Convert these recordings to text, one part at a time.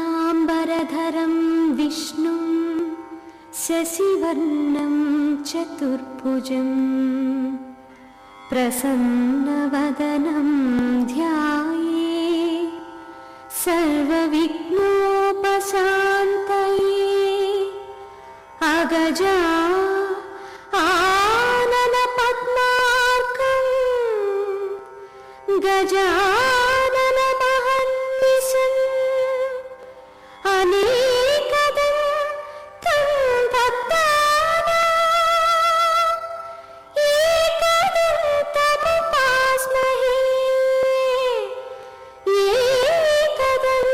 శుక్లాంబరధరం విష్ణుం శశివర్ణం చతుర్భుజం ప్రసన్నవదనం ధ్యాయే సర్వవిఘ్నోపశాంతయే అగజా ఆనన పద్మార్కం గజానన మహర్నిశం అనేకదం తం భక్తానాం ఏకదం తముపాస్మహే ఏకదం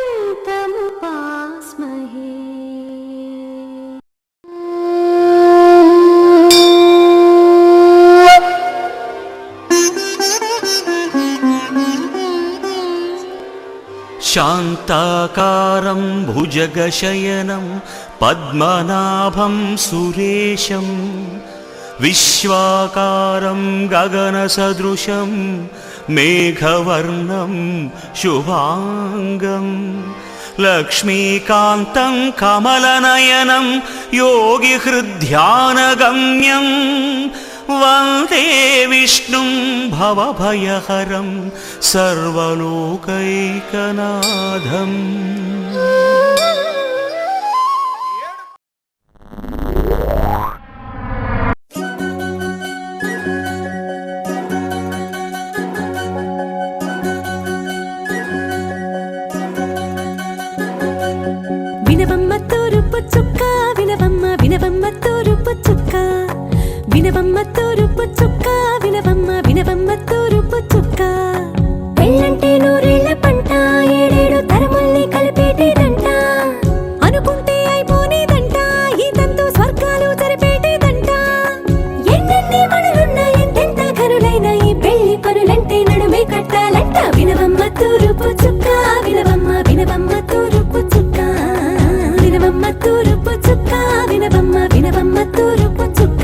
తముపాస్మహే. శాంతాకారం భుజగశయనం పద్మనాభం సురేశం విశ్వాకారం గగనసదృశం మేఘవర్ణం శుభాంగం లక్ష్మీకాంతం కమలనయనం యోగిహృద్ధ్యానగమ్యం వందే విష్ణుం భవభయహరం సర్వలోకైకనాథం. వినవమ్మ తూరుపు చుక్క వినవమ్మ వినవమ్మ తూరుపు చుక్క వినవమ్మ తూరుపు చుక్క వినవమ్మ వినవమ్మ తూరుపు చుక్క. పెళ్ళంటే నూరేళ్ల పంట ఏడేడు తరముల్ని కలిపేటేదంట అనుకుంటే అయిపోనేదంట ఈ తంతు స్వర్గాలు జరిపేటేదంట. ఎన్నెన్ని మనులున్న ఎంతెంత కనులైన ఈ పెళ్లి పనులంటే నడుమే కట్టాలంట. వినవమ్మ తూరుపు చుక్క వినవమ్మ వినవమ్మ తూరుపు చుక్క వినవమ్మ తూరుపు చుక్క వినవమ్మ వినవమ్మ తూరుపు చుక్క.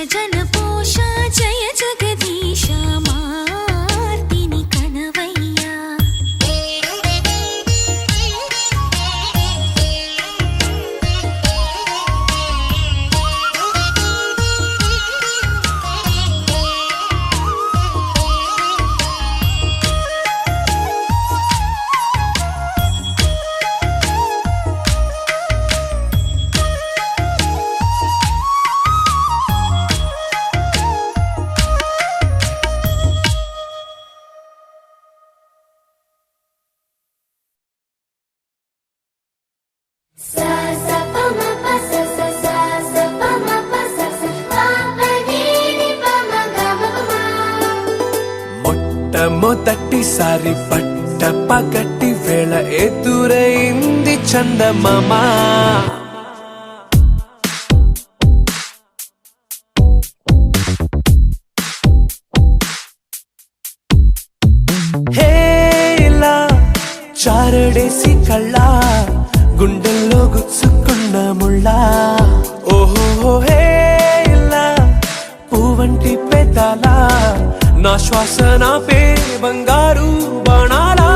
జన పోష జయ జగదీశ మార్తిని కనవయ్యా మొట్టమొదటిసారి పట్ట పగటి వేళ ఎదురైంది చందమామ హేలా చారడేసి కళ్ళ గుండెల్లో గుచ్చుకున్న ముళ్ళ ఓహో హేలా పువ్వంటి పెదాల నా శ్వాస నా పే బంగారు బాణాలా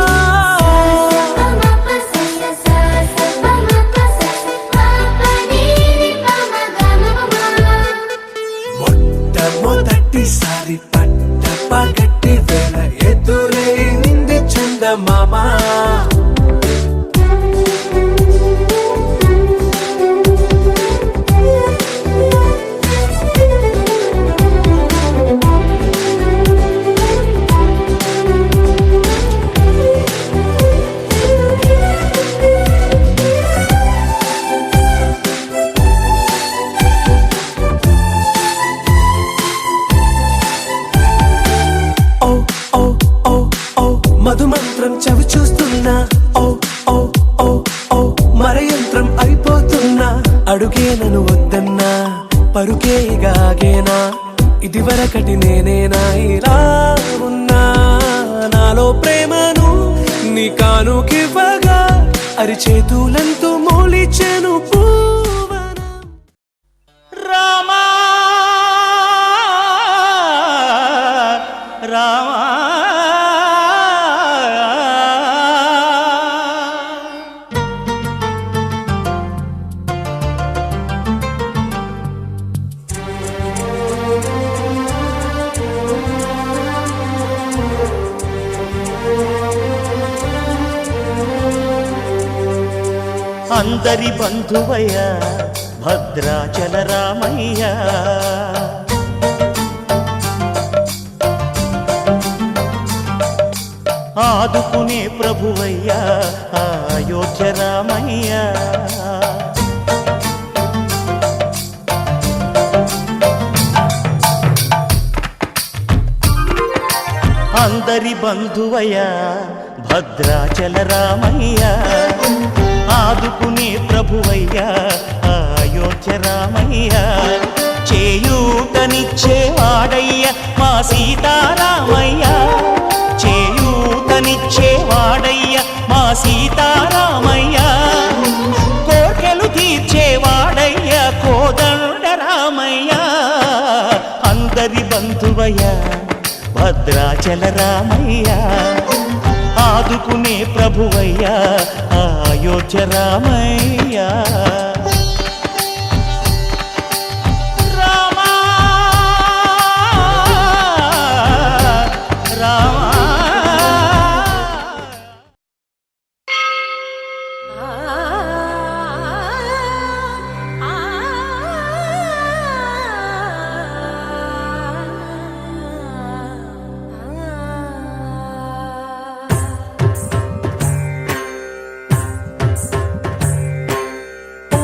మొట్టమొదటిసారి పట్ట పగటి వేళ ఎదురైంది చందమామ మధుమంత్రం చవి చూస్తున్నా ఓ ఓ ఓ ఓ మరయంత్రం అయిపోతున్నా అడుగే నన్ను వద్దన్నా పరుకేగాగేనా ఇదివరకటి నేనేనా ఇలా ఉన్నా నాలో ప్రేమను నీ కానుకివ్వగా అరిచేతులంతో మోలిచెను పూవన రామా రామా అందరి బంధువయ్య భద్రాచల రామయ్య ఆదుకునే ప్రభువయ్య అయోధ్య రామయ్య అందరి బంధువయ్య భద్రాచల రామయ్య ఆదుకునే ప్రభువయ్య అయోధ్య రామయ్య చేయూతనిచ్చేవాడయ్య మా సీతారామయ్య చేయూతనిచ్చేవాడయ్య మా సీతారామయ్య కోర్కెలు తీర్చేవాడయ్య కోదండ రామయ్య అందరి బంధువయ్య భద్రాచల రామయ్య ఆదుకునే ప్రభువయ్య అయోధ్య రామయ్య రామా రామా ఓ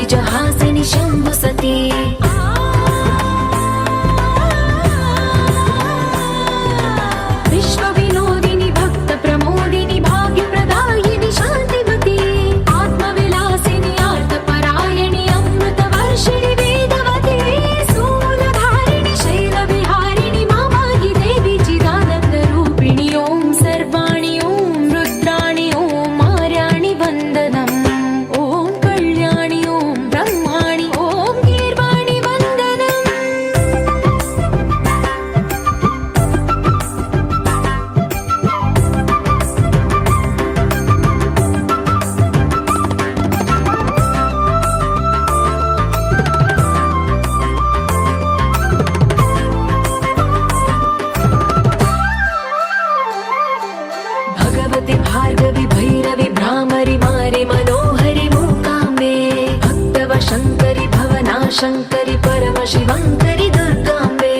जहासिनि शम्भु सती विश्वविनोदिनि भक्त प्रमोदिनि भाग्यप्रदायिनि शान्तिमती आत्मविलासिनि आर्तपरायणि अमृतवर्षिणि वेदवती स्थूलधारिणि शैलविहारिणि मामाहि देवी चिदानन्दरूपिणि ॐ सर्वाणि ॐ रुद्राणि ॐ मार्याणि वन्दनम् ॐ कल्याणि ॐ ब्रह्माणि ॐ गीर्वाणि वन्दनम् भगवति भार्गवि भैरवि भ्रामरि मारि मनोहरि मूकाम्बे भक्तव शङ्करि भवना शङ्करि परमशिवङ्करि दुर्गाम्बे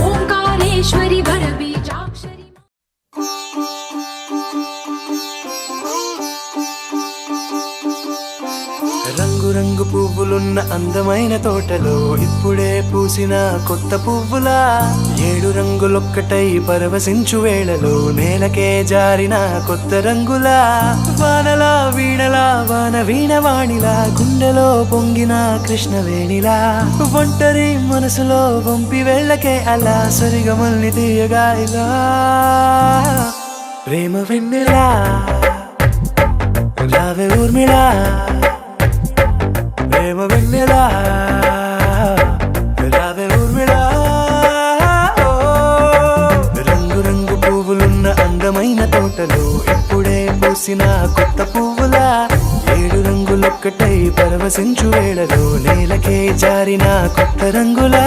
ओङ्कारेश्वरि वरबीजाक्षरि రంగు రంగు పువ్వులున్న అందమైన తోటలో ఇప్పుడే పూసిన కొత్త పువ్వులా 7 రంగులొక్కటై పరవశించు వేళలో నేలకే జారిన కొత్త రంగులా వానలా వీణలా వాన వీణవాణిలా గుండెలో పొంగిన కృష్ణవేణిలా ఒంటరి మనసులో వంపి వెళ్ళకే అలా సరిగమల్ని తీయగా ఇలా ప్రేమ వెన్నెలా రావే ఊర్మిళా ప్రేమ వెన్నెలా రావే ఊర్మిళా రంగు రంగు పువ్వులున్న అందమైన తోటలో ఇప్పుడే పూసిన కొత్త పువ్వులా 7 రంగులొక్కటై పరవశించు వేళలో నేలకే జారిన కొత్త రంగులా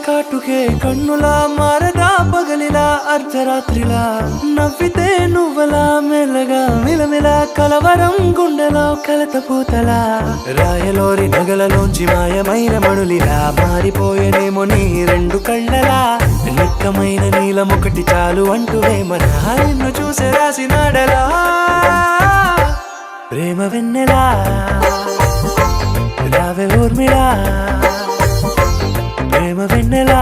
కాటుకే కన్నులా మారదా పగలిలా అర్ధరాత్రిలా నవ్వితే నువ్వలా మెల్లగా మిలమిలా కలవరం గుండెలో కలత పూతలా రాయలోరి నగలలోంచి మాయమైన మణులిలా మారిపోయేనేమో నీ 2 కళ్ళలా నిక్కమైన నీలమొకటి చాలు అంటూ వేమన నిన్ను చూసే రాసినాడలా ప్రేమ వెన్నెలా రావే ఊర్మిళా ప్రేమ వెన్నెలా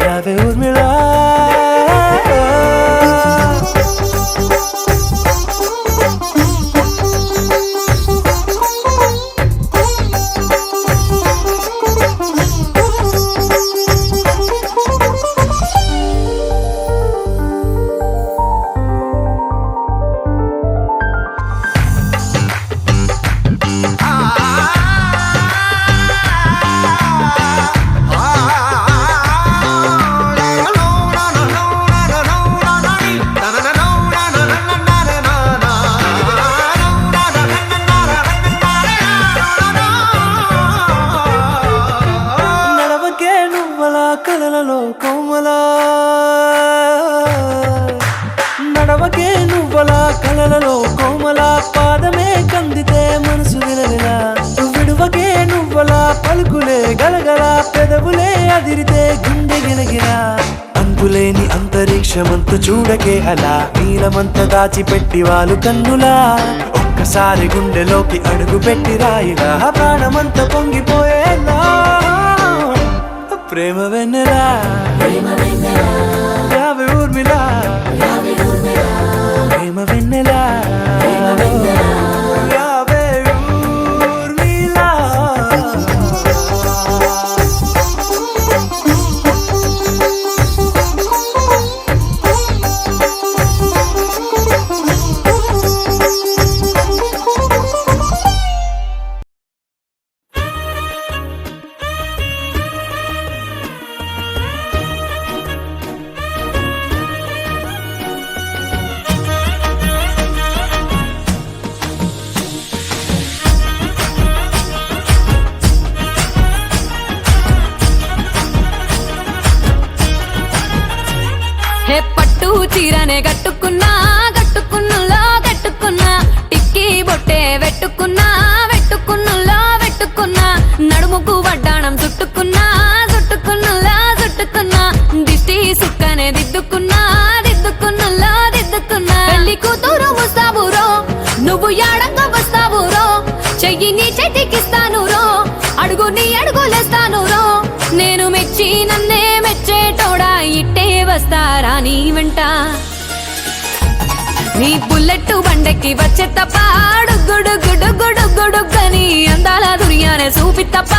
రావే ఊర్మిళా కలలలో కోమలా నడవకే నువ్వలా కలలలో కోమలా పాదమే కందితే మనసు విలవిలా విడువకే నువ్వలా పలుకులే గలగల పెదవులే అదిరితే గుండె గిలగిలా అంతులేని అంతరిక్షమంతు చూడకే అలా నీలమంత దాచిపెట్టి వాళ్ళు కన్నులా ఒక్కసారి గుండెలోకి అడుగు పెట్టి రాయిలా ప్రాణమంత పొంగిపోయేలా ప్రేమ వెన్నెలా రావే ఊర్మిళా ప్రేమ వెన్నెలా రావే ఊర్మిళా సుక్కనే గట్టుకున్నా గట్టుకున్నులో గట్టుకున్నా టిక్కీ బొట్టే వెట్టుకున్నా వెట్టుకున్నులో వెట్టుకున్నా నడుముకు వడ్డాణం చుట్టుకున్నా చుట్టుకున్నులో చుట్టుకున్నా దిష్టి సుక్కనే దిద్దుకున్నా దిద్దుకున్నులో దిద్దుకున్నా పెళ్లి కూతురు వస్తావురో నువ్వు యాడంగా వస్తావురో చెయ్యి నీ చేతికిస్తాను రో అడుగు నీ అడుగులేస్తాను రో నేను మెచ్చి నన్నే మెచ్చేటోడా ఇట్టే వస్తారా నీ వెంట నీ బుల్లెట్టు బండెక్కి వచ్చే తప్ప గుడుగుడుగుడుగుడుగుడుగని అందాల దుర్యానే చూపి తప్ప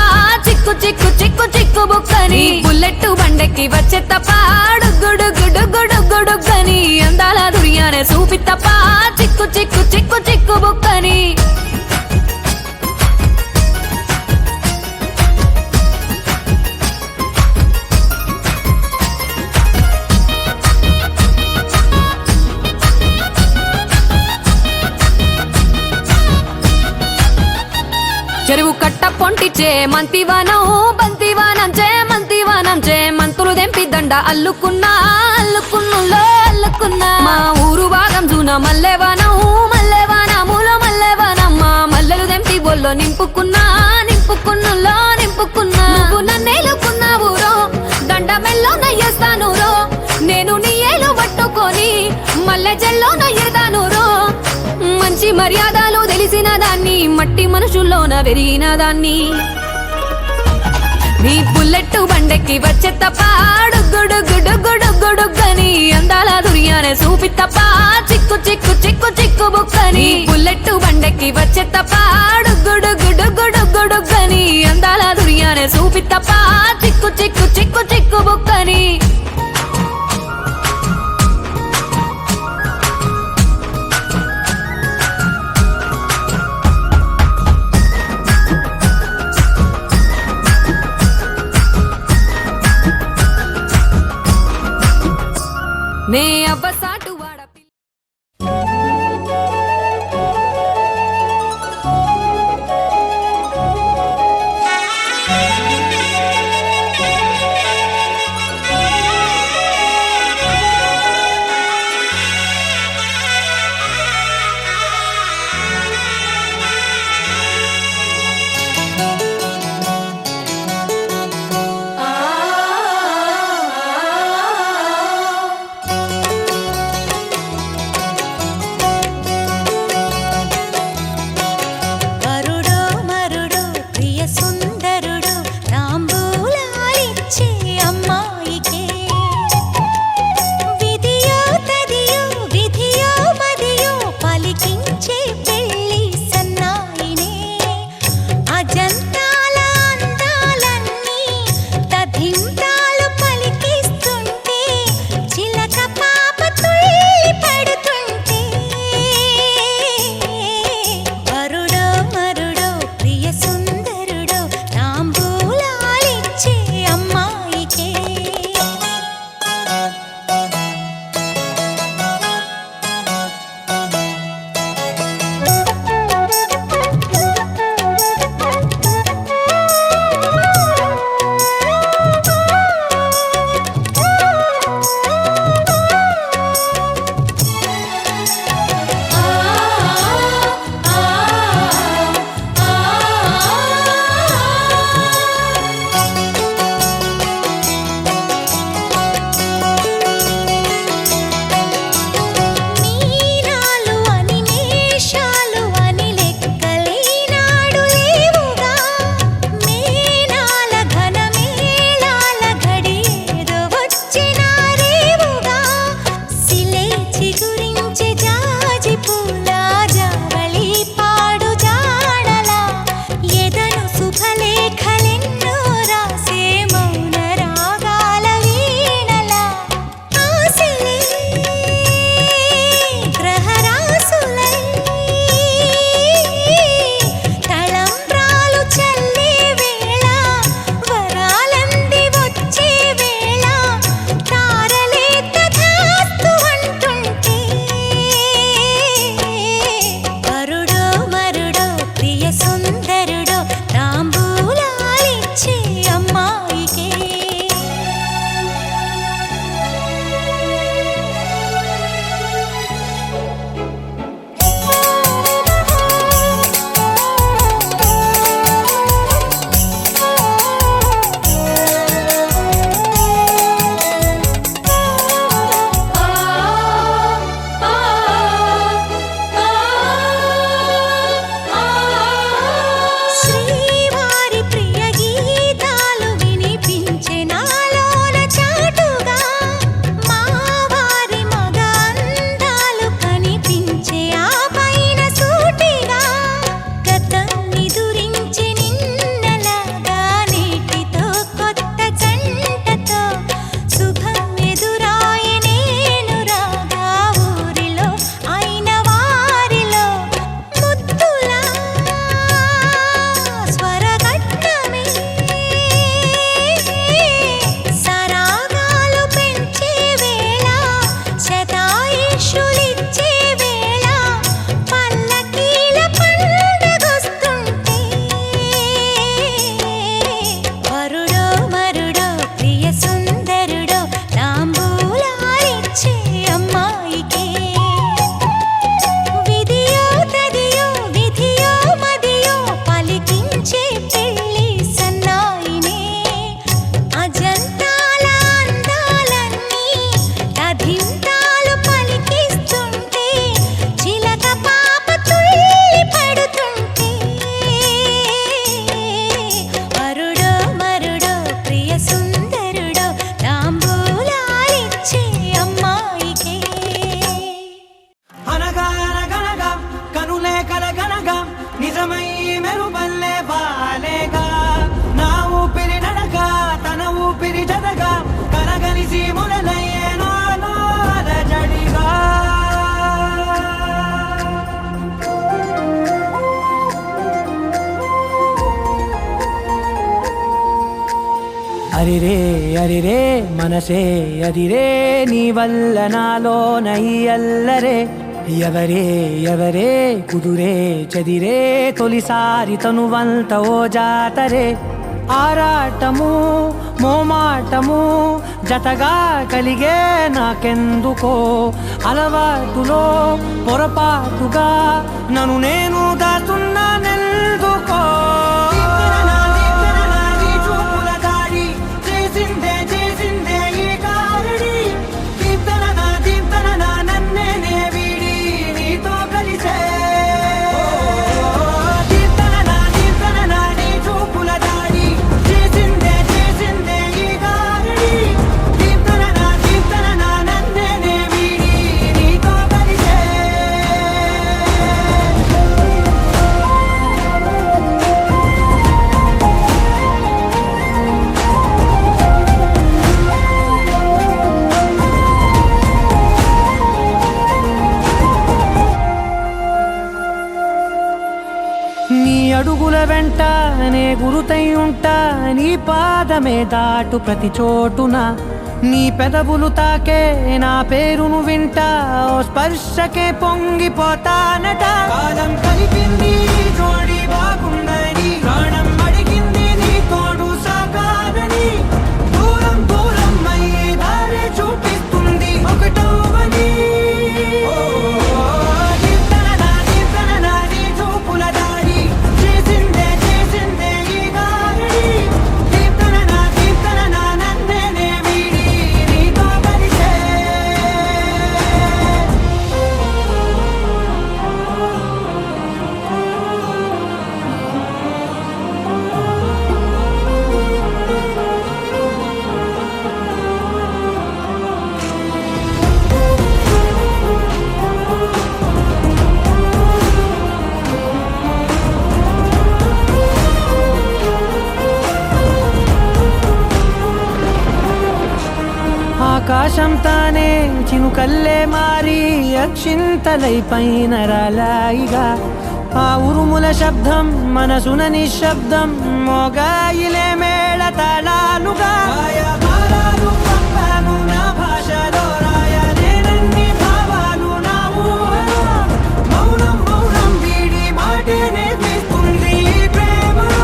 చిక్కు చిక్కు చిక్కు చిక్కు బుక్కని బుల్లెట్టు బండెక్కి వచ్చే తప్ప గుడుగుడుగుడుగుడుగని అందాల దుర్యానే చూపి తప్ప చిక్కు చిక్కు చిక్కు చిక్కు బుక్కని చెరువు కట్ట పొంటిచే మంతివానం బంతివానం చే మంతివానం చే మంతులు దెంపి దండ అల్లుకున్నా అల్లుకున్నులో అల్లుకున్నా మా ఊరు భాగం జూన మల్లెవానం మల్లెవానములో మల్లెవానం మా మల్లెలు దెంపి బొల్లో నింపుకున్నా నింపుకున్నులో నింపుకున్నా నువ్వు నన్నేలుకున్నావు రో దండ మెల్లో నయ్యేస్తాను రో నేను నీ ఏలు పట్టుకొని మల్లె జల్లో నయ్యేదాను రో మంచి మర్యాదలు తెలిసిన దాన్ని మట్టి మనుషుల్లోన పెరిగిన దాన్ని నీ బుల్లెట్టు బండెక్కి వచ్చే తప్ప గుడుగుడుగుడుగుడుగని అందాల దుర్యానే చూపి తప్ప చిక్కు చిక్కు చిక్కు చిక్కు బుక్కని బుల్లెట్టు బండెక్కి వచ్చే తప్ప గుడుగుడుగుడుగుడుగని అందాల దుర్యానే చూపి తప్ప చిక్కు చిక్కు చిక్కు చిక్కు బుక్కని నే అవ్వసాటు వాడ మెరుపల్లే వాలేగా నా ఊపిరి నడక తన ఊపిరి జదగా కనగలిసి మురలయ్యే నాలో అలజడిగా అరిరే మనసే అదిరే నీ వల్ల నాలో నై అల్లరే ఎవరే కుదురే చెదిరే తొలిసారి తనువంత ఓ జాతరే ఆరాటము మోమాటము జతగా కలిగే నాకెందుకో అలవాటులో పొరపాటుగా నన్ను నేను దాచున్నానెందుకో నీ అడుగుల వెంట నే గురుతై ఉంటా నీ పాదమే దాటు ప్రతి చోటున నీ పెదవులు తాకే నా పేరును వింటా ఓ స్పర్శకే పొంగిపోతానట కాలం కలిపింది జోడి బాగుందని ప్రాణం అడిగింది నీ తోడు సాగాలని దూరం దూరం అయ్యే దారి చూపిస్తుంది ఒకటోవని ఆకాశం తానే చినుకల్లే మారి అక్షింతలై పైన రాలాయిగా ఆ ఉరుముల శబ్దం మనసున నిశ్శబ్దం మోగాయిలే మేళ తాళాలుగా నా భాషలో రాయలేనన్ని భావాలు నా ఊహలో మౌనం మౌనం వీడి మాటే నేర్పిస్తుంది ప్రేమలో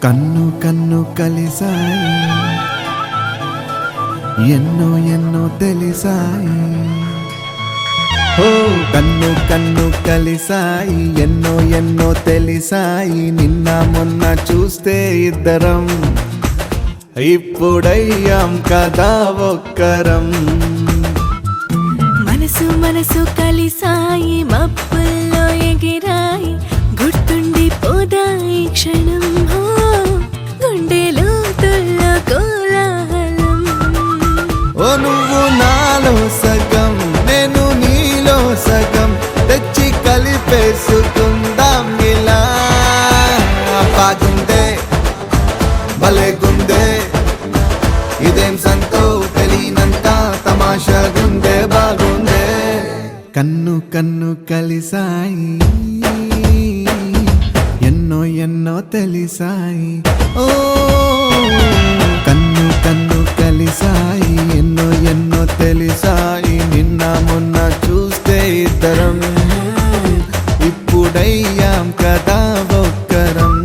కన్ను కన్ను కలిసాయి ఎన్నో ఎన్నో తెలిసాయి ఓ కన్ను కన్ను కలిసాయి ఎన్నో ఎన్నో తెలిసాయి నిన్న మొన్న చూస్తే ఇద్దరం ఇప్పుడయ్యాం కదా ఒక్కరం మనసు మనసు కలిసాయి మబ్బుల్లో ఎగిరాయి గుర్తుండి పోదాయి క్షణం హో గుండెలో తుల్లో కోలాహలం ఓ నువ్వు నాలో సగం నేను నీలో సగం తెచ్చి కలిపేసుకుందాం ఇలా బాగుందే భలేగుందే ఇదేం సంతో తెలియనంత తమాషాగుందే బాగుందే కన్ను కన్ను కలిసాయి ఎన్నో ఎన్నో ఎన్నో తెలిసాయి. ఓ కన్ను కన్ను కలిసాయి, ఎన్నో ఎన్నో తెలిసాయి. నిన్న మొన్న చూస్తే ఇద్దరం, ఇప్పుడయ్యాం కదా ఒక్కరం.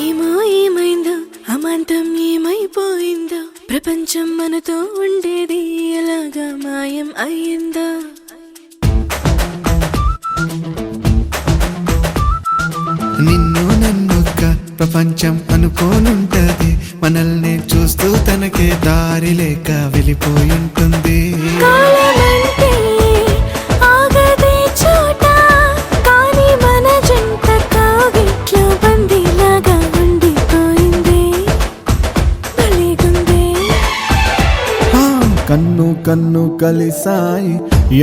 ఏమో ఏమైందో అమాంతం ఏమైపోయిందో, ప్రపంచం మనతో ఉండేది ఎలాగా మాయం అయ్యిందో. నిన్ను నన్నొక్క ప్రపంచం అనుకోనుంటది, మనల్ని చూస్తూ తనకే దారి లేక వెళ్ళిపోయుంటుంది. కాలమంటే ఆగదే చోట, కానీ మన జంట కాగిట్లో బందీలాగా ఉండిపోయింది. భలేగుందే. ఆ, కన్ను కన్ను కలిసాయి,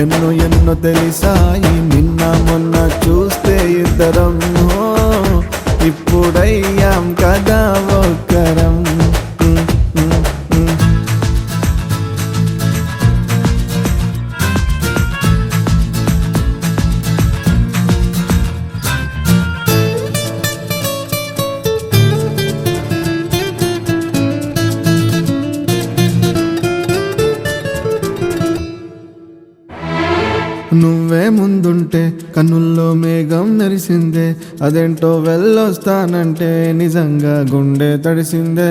ఎన్నో ఎన్నో తెలిసాయి. నిన్న మొన్న చూస్తే ఇద్దరం, ఓ, ఇప్పుడయ్యాం కదా ఒక్కరం. నువ్వే ముందుంటే కన్నుల్లో మేఘం నెరిసిందే, అదేంటో వెళ్ళొస్తానంటే నిజంగా గుండె తడిసిందే.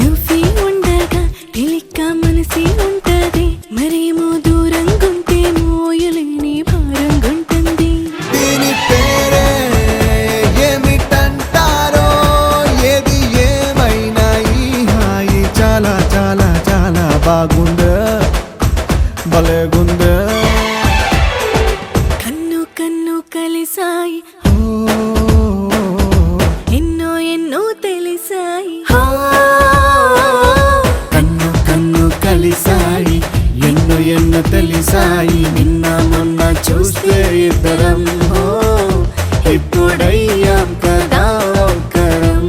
నువ్వే ఉండగా తెలిక్క మనసి ఉంటది, మరేమో దూరంగుంటే మోయలేని భారంగుంటుంది. దీని పేరే ఏమిటంటారో, ఏది ఏమైనా ఈ హాయి చాలా చాలా చాలా బాగుందే, భలేగుందే. కన్ను కన్ను కలిసాయి, ఓ, ఎన్నో ఎన్నో తెలిసాయి. కన్ను కన్ను కలిసాయి, ఎన్నో ఎన్నో తెలిసాయి. నిన్న మొన్న చూస్తే ఇద్దరం, ఓ, ఇప్పుడయ్యాం కదా ఒక్కరం.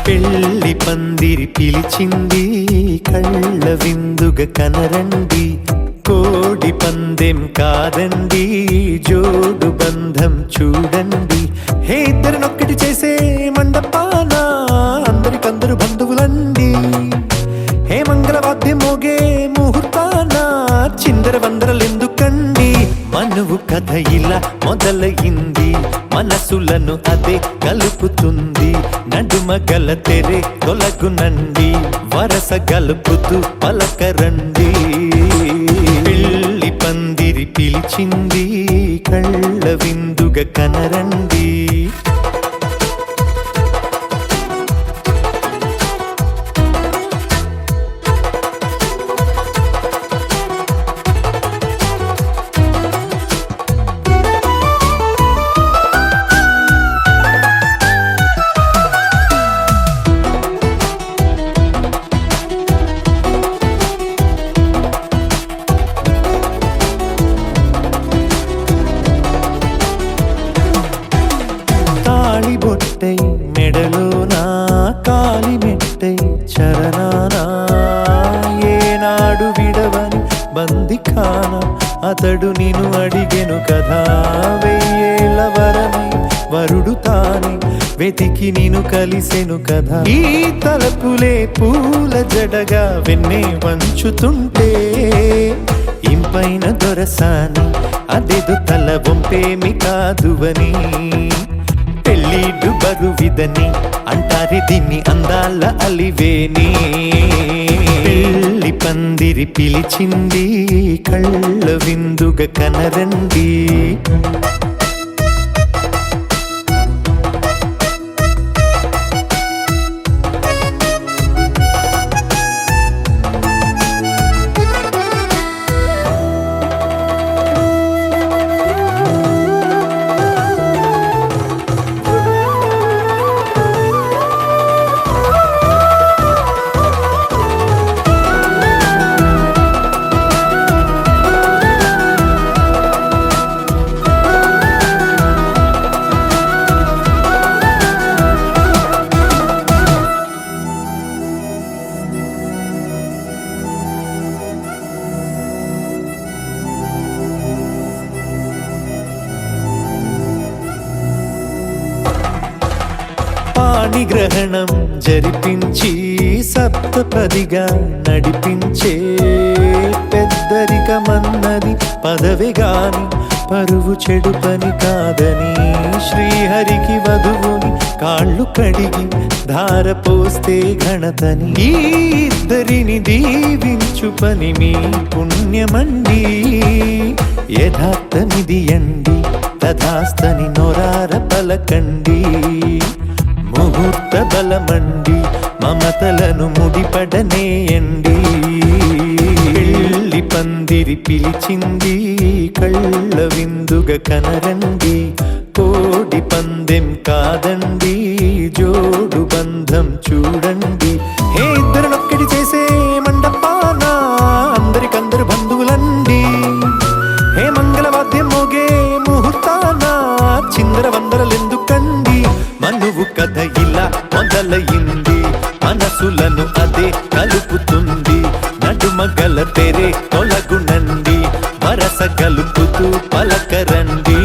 పెళ్లి పందిరి పిలిచింది, కళ్ళ విందుగ కనరండి. కోడి పందెం కాదండి, జోడు బంధం చూడండి. హే ఇద్దరినొక్కటి చేసే మండపాన అందరికందరు బంధువులండి. హే మంగళవాద్యం మోగే ముహూర్తాన చిందర వందరలెందుకండి. మనువు కథ ఇలా మొదలయింది, మనసులను అదే కలుపుతుంది. నడుమ గల తెరే తొలగునండి, వరస గలుపుతూ పలకరండి. పెళ్లి పందిరి పిలిచింది, కళ్ళ విందుగ కనరండి. బొట్టై మెడలోనా, కాలి మెట్టై చరణానా. ఏనాడు విడవని బందిఖాన అతడు నిన్ను అడిగెను కదా. వెయ్యేళ్ళ వరమై వరుడు తానే వెతికి నేను కలిసెను కదా ఈ తలపులే పూల జడగా వెన్నే వంచుతుంటే ఇంపైన దొరసాని అదేదో తల వంపేమి కాదువని పెళ్ళిడు బరువిదని అంటారే దీన్ని అందాల అలివేని పెళ్ళి పందిరి పిలిచింది కళ్ళ విందుగా కనరండి పాణిగ్రహణం జరిపించి సప్తపదిగా నడిపించే పెద్దరికమన్నది పదవి గాని పరువు చెడు పని కాదని శ్రీహరికి వధువుని కాళ్ళు కడిగి ధార పోస్తే ఘనతని ఈ ఇద్దరిని దీవించు పని మీ పుణ్యమండి యథార్థమిది అండి తథాస్తని నొరార పలకండి ముహూర్త బలమండి మమతలను ముడిపడనేయండి పెళ్ళి పందిరి పిలిచింది కళ్ళ విందుగా కనరండి కోడి పందెం కాదండి జోడు బంధం చూడండి హే ఇద్దరినొక్కటి చేసే మండపాన అందరికందరు బంధువులండి హే మంగళవాద్యం మోగే ముహూర్తాన చిందర వందరలెందుకండి మనువు కథ ఇలా మొదలయింది మనసులను అదే కలుపుతుంది నడుమగల తెరే తొలగునండి వరస కలుపుతూ పలకరండి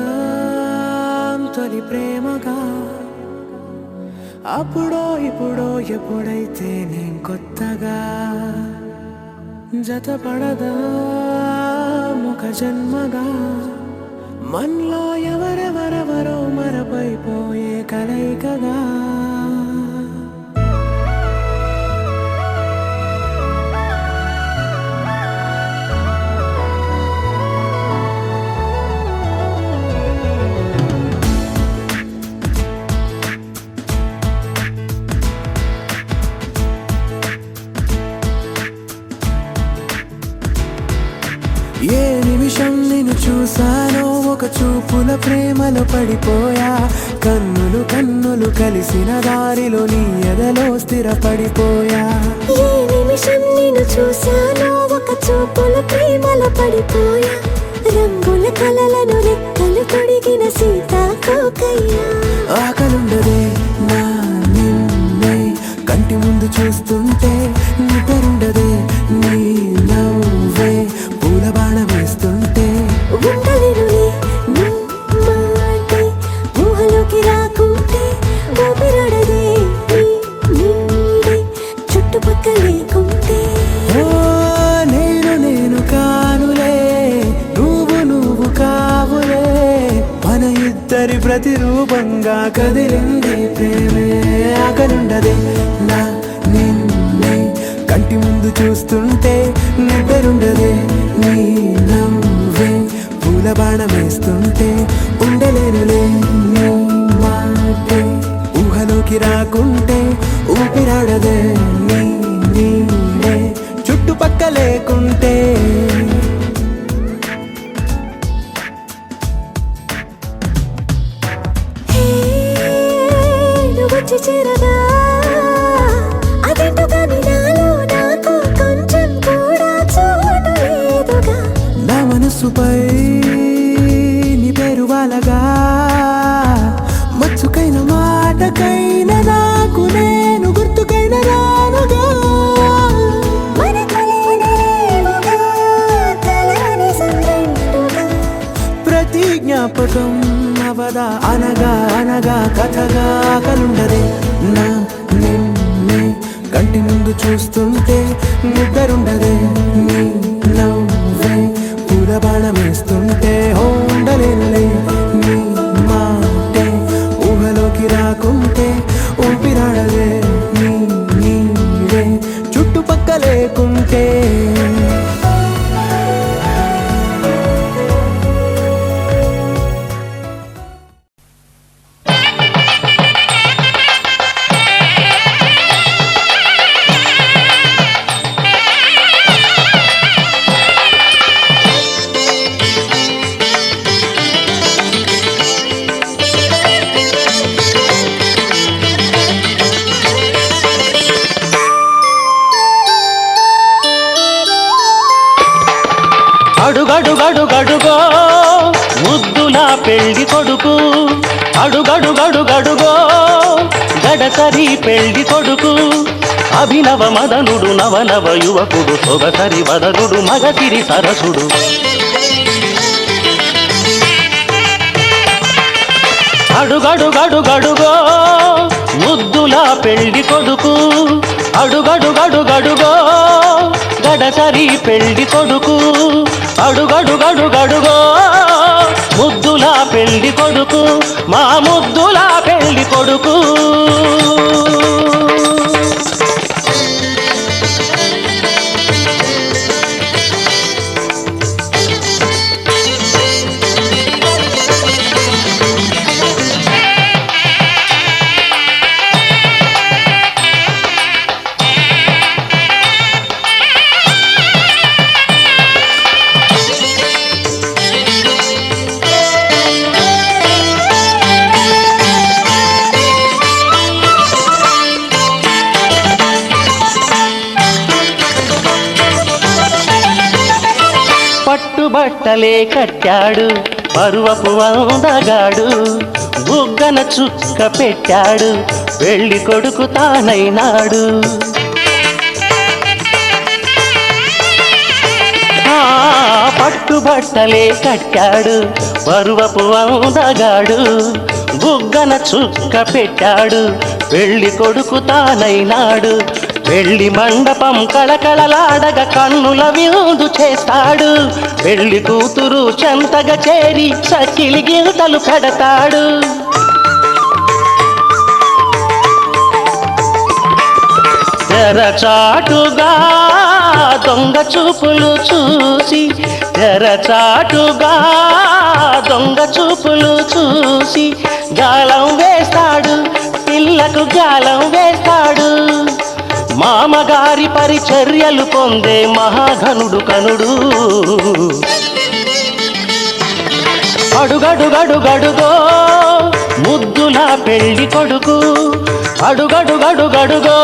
మొదలవుదాం తొలి ప్రేమగా అప్పుడో ఇప్పుడో ఎప్పుడైతే నేను కొత్తగా జతపడదా ఒక జన్మగా మనలో ఎవరెవరెవరో మరపైపోయే కలయికగా ఏ నిమిషం నిన్ను చూసానో ఒక చూపుల ప్రేమలో పడిపోయా కన్నులు కన్నులు కలిసిన దారిలో నీ ఎదలో స్థిరపడిపోయా ఏ నిమిషం నిన్ను చూశానో ఒక చూపుల ప్రేమలో పడిపోయా రంగుల కలలను రెక్కలు తొడిగిన సీతాకోకయ్యా ఆకలుండదే నా నిన్నే కంటి ముందు చూస్తుంటే నిద్రుండదే నీ నవ్వే పూల బాణ వేస్తుంటే ఉండలేనులే నీ మాటే ఊహలోకి రాకుంటే ఊపిరాడదే నీ నీడే చుట్టుపక్కల లేకుంటే ఓ నేను కానులే నువ్వు కావులే మన ఇద్దరి ప్రతిరూపంగా కదిలింది ప్రేమే ఆకలుండదే నా నిన్నే కంటి ముందు చూస్తుంటే నిద్రుండదే నీ నవ్వే పూల బాణ వేస్తుంటే ఉండలేనులే నీ మాటే ఊహలోకి రాకుంటే ఊపిరాడదే నీ నీడే చుట్టుపక్క లేకుంటే వచ్చి చేరగా అదేంటో కానీ నాలో నాకు కొంచెం కూడా చోటు లేదుగా నా మనసుపై నీ పేరు వాలగా మచ్చుకైన జ్ఞాపకం అవదా అనగా అనగా కథగా కలుండదే నా నిన్నే కంటి ముందు చూస్తుంటే నిద్రుండదే నీ నవ్వే పూల బాణం వేస్తుంటే ఉండలేనులే నీ మాటే ఊహలోకి రాకుంటే ఊపిరాడదే నీ నీడే చుట్టుపక్క లేకుంటే అడుగడుగడుగడుగో ముద్దులా పెళ్లి కొడుకు అడుగడుగడుగడుగో గడసరి పెళ్లి కొడుకు అభినవ మదనుడు నవనవ యువకుడు సొగసరి వదనుడు మగసిరి సరసుడు అడుగడుగడుగడుగో ముద్దులా పెళ్లి కొడుకు అడుగడుగడుగడుగో గడసరి పెళ్లి కొడుకు అడుగడుగడుగడుగో ముద్దులా పెళ్లి కొడుకు మా ముద్దులా పెళ్లి కొడుకు పట్టుబట్టలే కట్టాడు పరువపు అందగాడు బుగ్గన చుక్క పెట్టాడు పెళ్లి కొడుకు తానైనాడు పట్టుబట్టలే కట్టాడు పరువపు అందగాడు బుగ్గన చుక్క పెట్టాడు పెళ్లి కొడుకు తానైనాడు పెళ్లి మండపం కళకళలాడగా కన్నుల విందు చేస్తాడు పెళ్లి కూతురు చెంతగా చేరి సకిలి గిల్తలు పెడతాడు తెరచాటుగా దొంగ చూపులు చూసి తెరచాటుగా దొంగ చూపులు చూసి గాలం వేస్తాడు పిల్లకు గాలం వేస్తాడు మామగారి పరిచర్యలు పొందే మహాఘనుడు కనుడు అడుగడుగడుగడుగో ముద్దులా పెళ్లి కొడుకు అడుగడుగడుగడుగో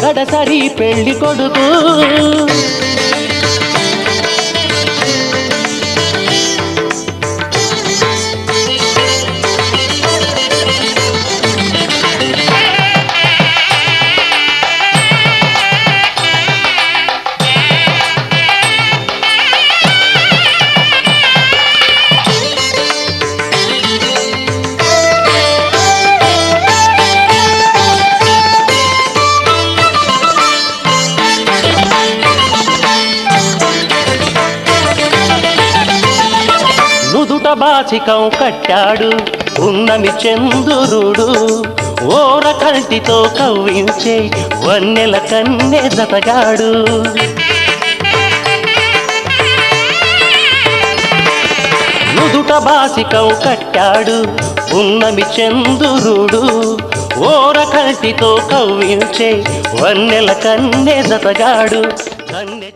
గడసరి పెళ్లి కొడుకు బాచికం కట్టాడు ఉన్నమి చంద్రుడు ఓర కంటితో కవ్వించే వన్నెల కన్నె జతగాడు నుదుట బాచికం కట్టాడు ఉన్నమి చంద్రుడు ఓర కంటితో కవ్వించే వన్నెల కన్నె జతగాడు కన్నె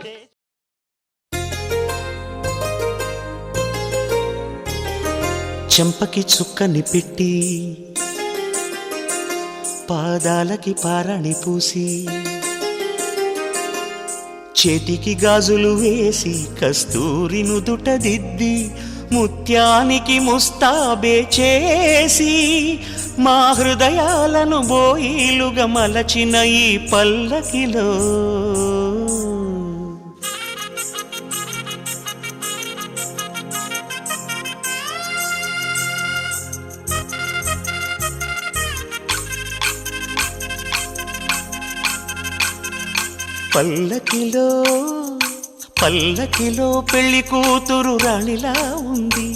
చెంపకి చుక్కని పెట్టి పాదాలకి పారణి పూసి చేతికి గాజులు వేసి కస్తూరి నుదుట దిద్ది ముత్యానికి ముస్తాబే చేసి మా హృదయాలను బోయిలుగా మలచిన ఈ పల్లకిలో పల్లకిలో పల్లకిలో పెళ్లి కూతురు రాణిలా ఉంది,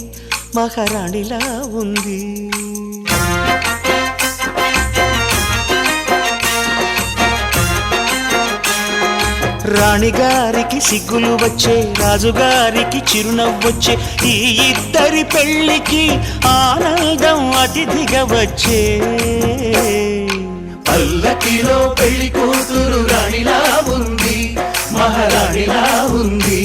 మహారాణిలా ఉంది. రాణిగారికి సిగ్గులు వచ్చే, రాజుగారికి చిరునవ్వొచ్చే, ఈ ఇద్దరి పెళ్లికి ఆనందం అతిథిగా వచ్చే. పల్లకిలో పెళ్లి కూతురు రాణిలా ఉంది, మహారాణిలా ఉంది.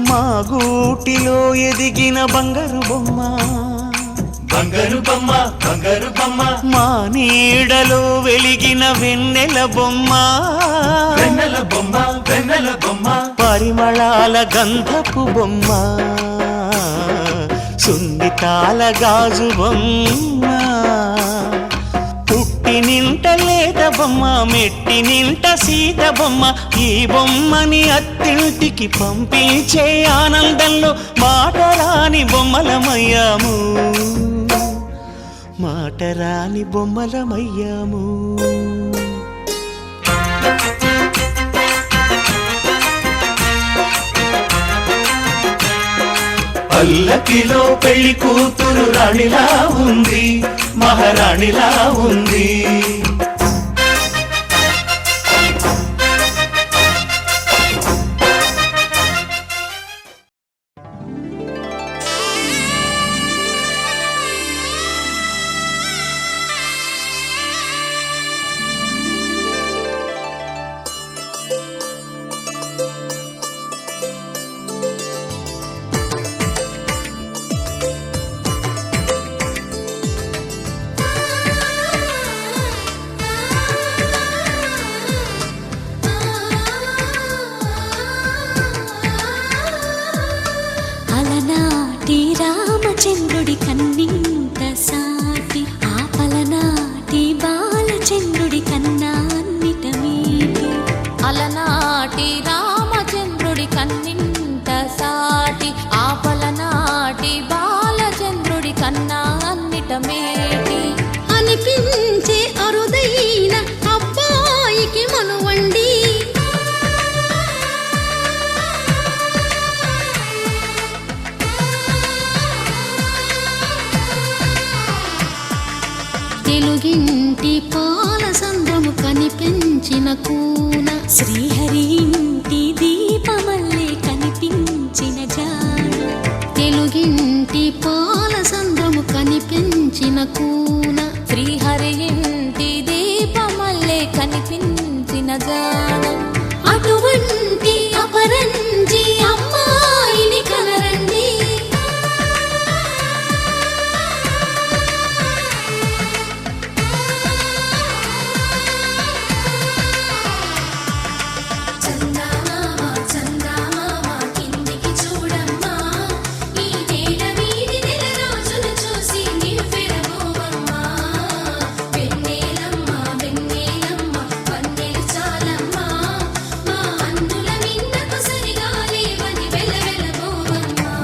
మా గూటిలో ఎదిగిన బంగారు బొమ్మ, బంగారు బొమ్మ, బంగారు బొమ్మ. మా నీడలో వెలిగిన వెన్నెల బొమ్మ, వెన్నెల బొమ్మ, వెన్నెల బొమ్మ. పరిమళాల గంధపు బొమ్మ, సున్నితాల గాజు బొమ్మ. పుట్టి నింట లేత బొమ్మ, మెట్టి నింట సీత బొమ్మ. ఈ బొమ్మని అత్తింటికి పంపించే ఆనందంలో మాటరాని బొమ్మలమయ్యాము, మాటరాని బొమ్మలమయ్యాము. పల్లకిలో పెళ్లి కూతురు రాణిలా ఉంది, మహారాణిలా ఉంది. అలనాటి రామచంద్రుడి కన్నింత సాటి, ఆపలనాటి బాలచంద్రుడి కన్నా అన్నిట మీటి. అలనాటి రామచంద్రుడి కన్నింత సాటి, ఆపలనాటి బాలచంద్రుడి కన్నా అన్నిట మేటి. అనిపించే అరుదైన అబ్బాయికి మనువండి, తెలుగింటి పాల సంద్రము కనిపించిన కూన, శ్రీహరి ఇంటి దీపమల్లే కనిపించిన జాడ. తెలుగింటి పాల సంద్రము కనిపించిన కూన, శ్రీహరి ఇంటి దీపమల్లే కనిపించిన జాడ. అటువంటి అపరంజి అమ్మాయిని కనరండి. చందమామ చందమామ కిందికి చూడమ్మా, ఈ నేల వీడి నెల రోజులు చూసి నివ్వెరబోవమ్మా. వెన్నెలమ్మ వెన్నెలమ్మ వన్నెలు చాలమ్మా, మా అన్నుల మిన్నకు సరిగా లేవని వెలవెలబోవమ్మా.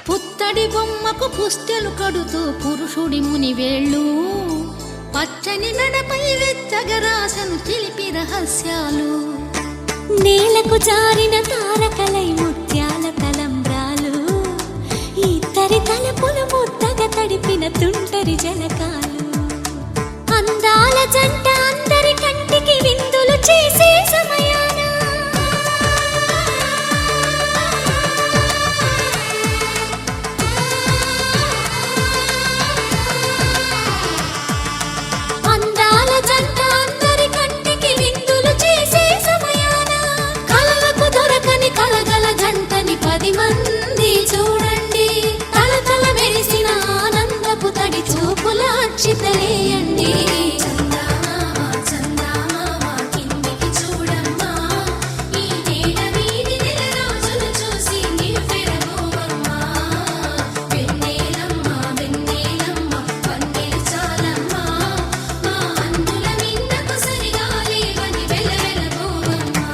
పుత్తడి బొమ్మకు పుస్తెలు కడుతూ పురుషుడి ముని వేళ్ళు, పచ్చని నడపై వెచ్చగరాసను చిలిపి రహస్యాలు. నేలకు జారిన తారకలై ముత్యాల తలంబ్రాలు, ఇద్దరి తలపులు ముద్దగా తడిపిన తుంటరి జలకాలు. అందాల జంట అందరి కంటికి విందులు చేసే సమయాన, అందాల జంట 10 మంది చూడండి తల తల మెరిసిన ఆనందపు తడి చూపుల అక్షితలేయండి చందమామ చందమామ కిందికి చూడమ్మా ఈ నేల వీధి నెల రోజులు చూసి నివ్వెరపోవమ్మా వెన్నెలమ్మ వెన్నెలమ్మ వన్నెలు చాలమ్మా మా అందుల మిన్నకు సరిగా లేవని వెలవెలపోవమ్మా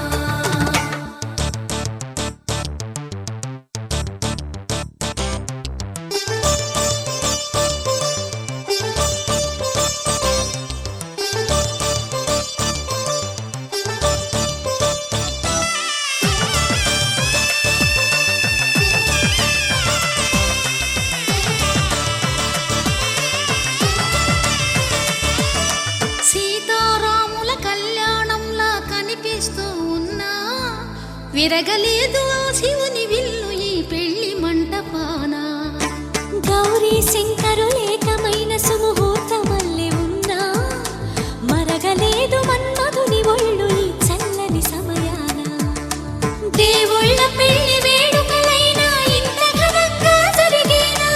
సీతారాముల కళ్యాణంలా కనిపిస్తూ ఉన్నా విరగలేదు ఆ శివుని విల్లు ఈ పెళ్లి మంటపాన గౌరీ శంకరులేకమైన సుముహూర్తమల్లె ఉన్నా మరగలేదు మన్మధుని ఒళ్ళు ఈ చల్లని సమయాన దేవుళ్ళ పెళ్లి వేడుకలైనా ఇంత ఘనంగా జరిగేనా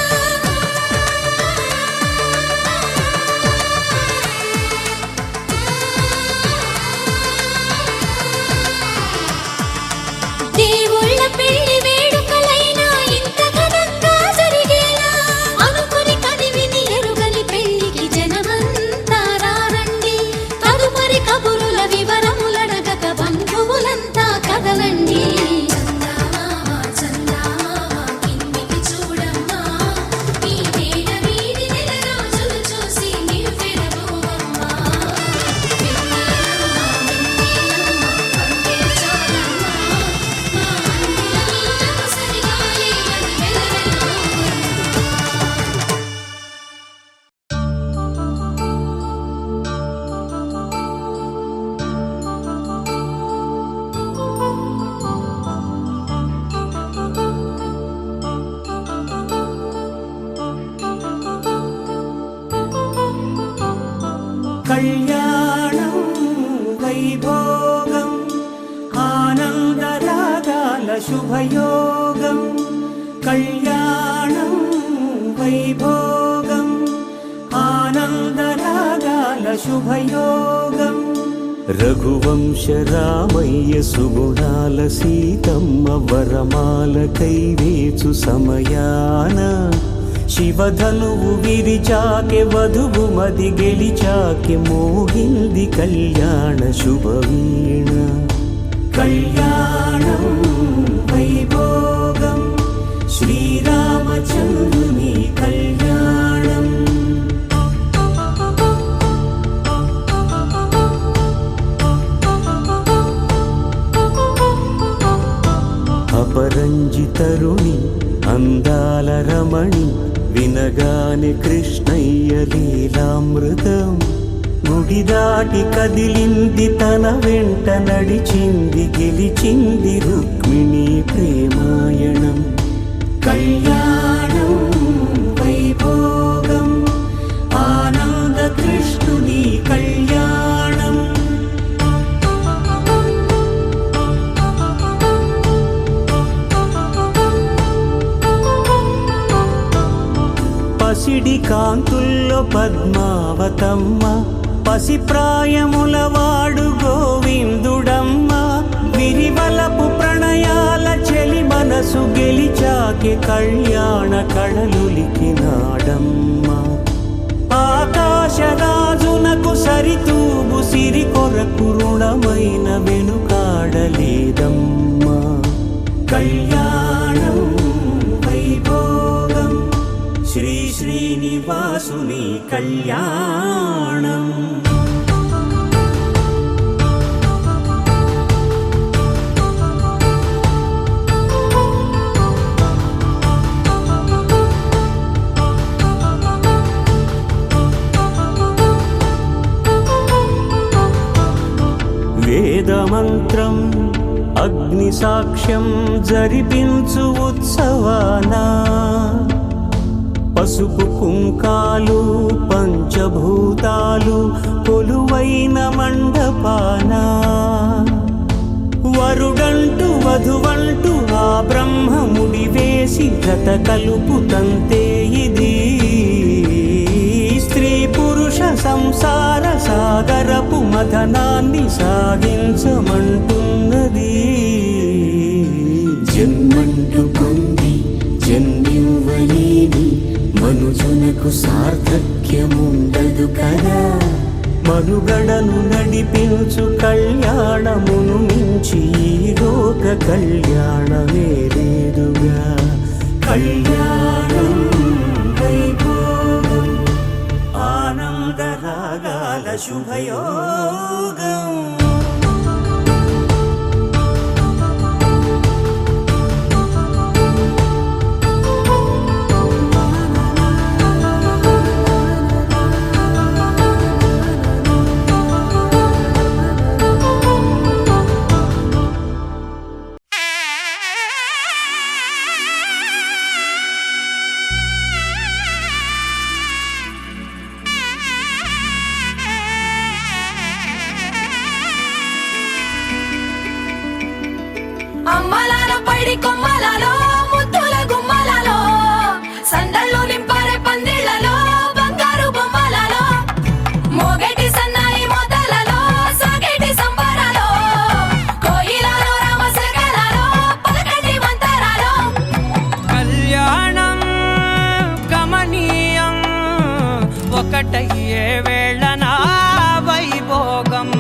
దేవుళ్ళ పెళ్లి వేడుకలైనా ఇంత ఘనంగా జరిగేలా అనుకుని కదివిని ఎరుగని పెళ్లికి జనమంతా రారండి తదుపరి కబురుల వివరములడగక బంధువులంతా కదలండి చందమామ చందమామ కిందికి చూడమ్మా ఈ నేల వీధి నెల రోజులు చూసి నివ్వెరపోవమ్మా వెన్నెలమ్మ వెన్నెలమ్మ వన్నెలు చాలమ్మా మా అందుల మిన్నకు సరిగా లేవని వెలవెలపోవమ్మా కళ్యాణం వైభోగం ఆనందరాగాల శుభయోగం కళ్యాణం వైభోగం ఆనందరాగాల శుభయోగం రఘువంశ రామయ్య సుగుణాల సీతమ్మ వరమాల కైవేచు సమయాన శివధనువు విరిచాకె వధువు మది గెలిచాకె మోగింది కళ్యాణ శుభవీణ కళ్యాణం వైభోగం శ్రీరామచంద్రుని కళ్యాణం అపరంజి తరుణి అందాల రమణి వినగానే కృష్ణయ్య లీలామృతం గుడి దాటి కదిలింది తన వెంట నడిచింది గెలిచింది రుక్మిణి ప్రేమాయణం కళ్యాణం వైభోగం ఆనంద కృష్ణుని కళ్యాణం పసిడి కాంతుల్లో పద్మావతమ్మ పసిప్రాయముల వాడు గోవిందుడమ్మ విరివలపు ప్రణయాల చెలి మనసు గెలిచాకె కళ్యాణ కళలులికినాడమ్మ ఆకాశరాజునకు సరితూగు సిరి కొరకు రుణమైన వెనుకాడలేదమ్మా కళ్యాణం వైభోగం శ్రీ శ్రీనివాసుని కళ్యాణం వేదమంత్రం అగ్ని సాక్ష్యం జరిపించు ఉత్సవానా పసుపు కుంకాలు పంచభూతాలు కొలువైన మండపానా వరుడంటూ వధువంటూ ఆ బ్రహ్మము జత కలుపుతంతే ఇది స్త్రీ పురుష సంసార సాగరపు మథనాన్ని సాగించమంటున్నది. జన్మంటూ పొంది జన్మివ్వలేని మనుజునకు సార్థక్యముండదు కదా. మనుగడను నడిపించు కళ్యాణమును మించి ఈ లోక కళ్యాణమే లేదుగా. కళ్యాణం వైభోగం ఆనందరాగాల శుభయోగం. అమ్మలాలో పైడి కొమ్మలలో ముద్దుల గుమ్మలలో సందళ్ళు నింపారే పందిళ్లలో బంగారు బొమ్మలలో మోగేటి సన్నాయి మోతలలో సాగేటి సంబరాలో కోయిలలో రామశకలలో పలకటి మంతరాలో. కళ్యాణం గమనీయం ఒకటయ్యే వేళ నా వైభోగం.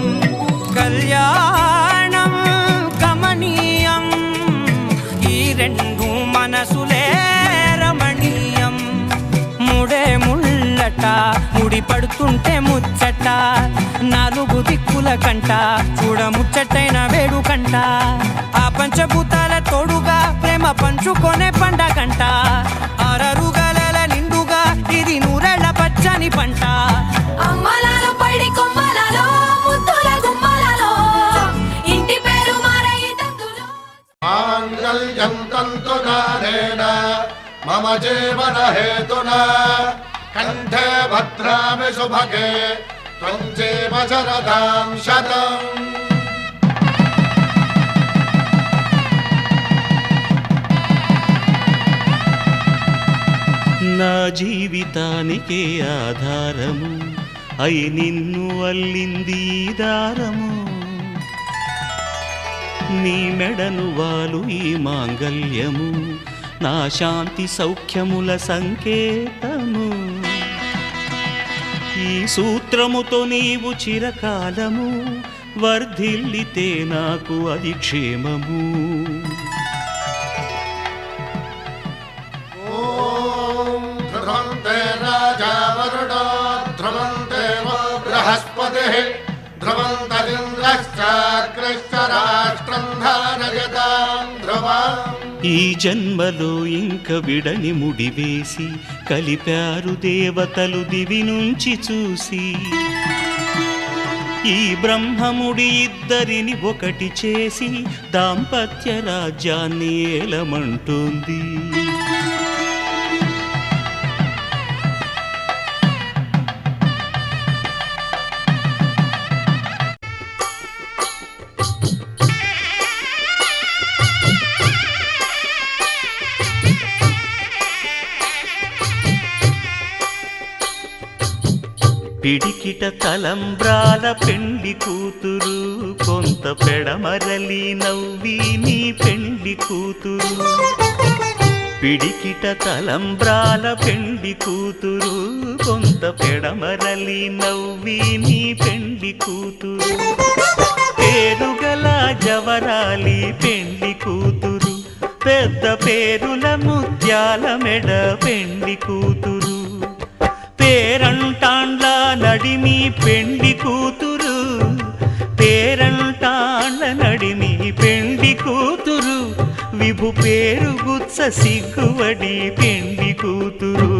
కళ్యాణం గమనీయం ఈ రెండు మనసులే రమణీయం. ముడే ముళ్ళట ముడి పడుతుంటే ముచ్చట నాలుగు దిక్కుల కంట చూడ ముచ్చటైన వేడుకంట. ఆ పంచభూతాల తోడుగా ప్రేమ పంచుకొనే పండగంట. అరరుగల నిండుగా ఇది నూరెళ్ళ పచ్చని పంట. అమ్మలాలో పైడి కొమ్మలలో ముద్దుల గుమ్మలలో ఇంటి పేరు మారయి తంతులో. మాంగళ్యం తంతునానేన మమ జీవన హేతునా కంఠే భద్రామి శుభగే త్వం జీవ శరదాం శతం. నా జీవితానికే ఆధారము అయి నిన్ను అల్లింది ఈ దారము. నీ మెడను వాలు ఈ మాంగల్యము నా శాంతి సౌఖ్యముల సంకేతము. ఈ సూత్రముతో నీవు చిరకాలము వర్ధిల్లితే నాకు అది క్షేమము. ఓం ధ్రువంతే రాజా వరుణో ధ్రువంతే బృహస్పతిః ధ్రువంతరింద్రశ్చాగ్రశ్చ రాష్ట్రం ధారయతాం ధ్రువం. ఈ జన్మలో ఇంక విడని ముడివేసి కలిపారు దేవతలు దివి నుంచి చూసి. ఈ బ్రహ్మముడి ఇద్దరిని ఒకటి చేసి దాంపత్య రాజ్యాన్ని ఏలమంటోంది. పిడికిట తలంబ్రాల పెండి కూతురు కొంత పెడమరలి నవ్వి నీ పెండి కూతురు. పిడికిట తలంబ్రాల పెండి కూతురు కొంత పెడమరలి నవ్వి నీ పెండి కూతురు. పేరుగల జవరాలి పెండి కూతురు పెద్ద పేరుల ముత్యాల మెడ పెండి కూతురు. పేరంటాండ్ల నడిమి పెండి కూతురు పేరంటాండ్ల నడిమి పెండి కూతురు. విభు పేరు గుత్స సిగ్గువడి పెండి కూతురు.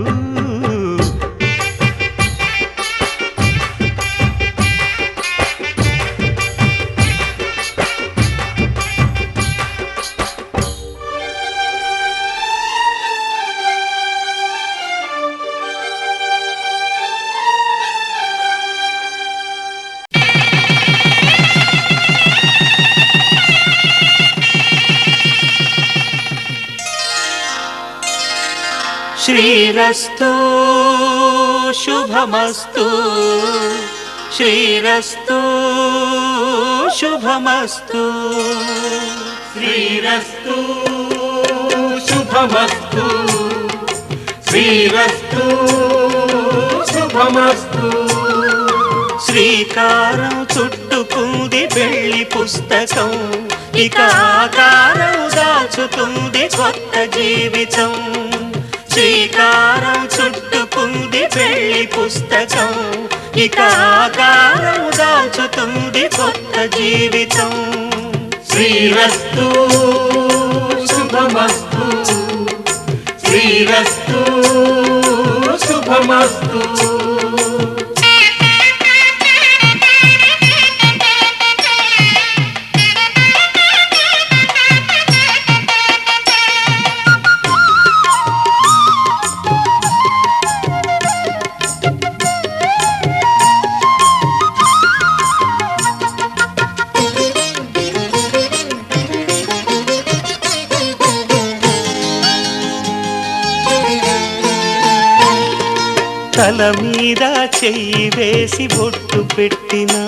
శ్రీరస్తు శుభమస్తు శ్రీరస్తు శుభమస్తు శ్రీరస్తు శుభమస్తు శ్రీరస్తు శుభమస్తు శ్రీకారం చుట్టుకుంది వెళ్లి పుస్తకం ఇక ఆకారం దాచుతుంది కొత్త జీవితం శ్రీకారం చుట్టుకుంది వెళ్లి పుస్తకం ఇక ఆకారం దాచుతుంది కొత్త జీవితం శ్రీరస్తు శుభమస్తు శ్రీరస్తు శుభమస్తు తల మీద చెయ్యి వేసి బొట్టు పెట్టినా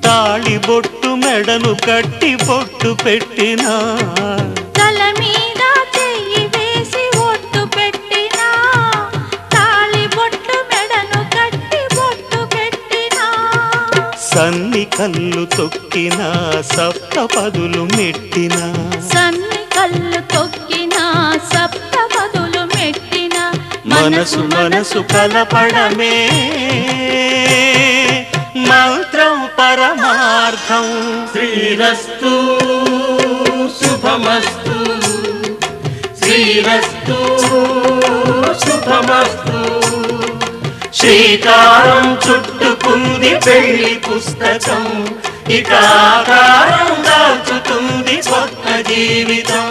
తాళి బొట్టు మెడను కట్టి బొట్టు పెట్టినా తల మీద చెయ్యి వేసి బొట్టు పెట్టినా తాళి బొట్టు మెడను కట్టి బొట్టు పెట్టినా సన్ని కళ్ళు తొక్కినా సప్త పదులు మెట్టినా సన్ని కళ్ళు తొక్కినా సప్త పదులు మెట్టినా మనసు మనసు కలపడమే మంత్రం పరమార్థం శ్రీరస్తు శుభమస్తు శ్రీరస్తు శుభమస్తు శ్రీకారం చుట్టుకుంది వెళ్లి పుస్తకం ఇక ఆకారం దాచుతుంది కొత్త జీవితం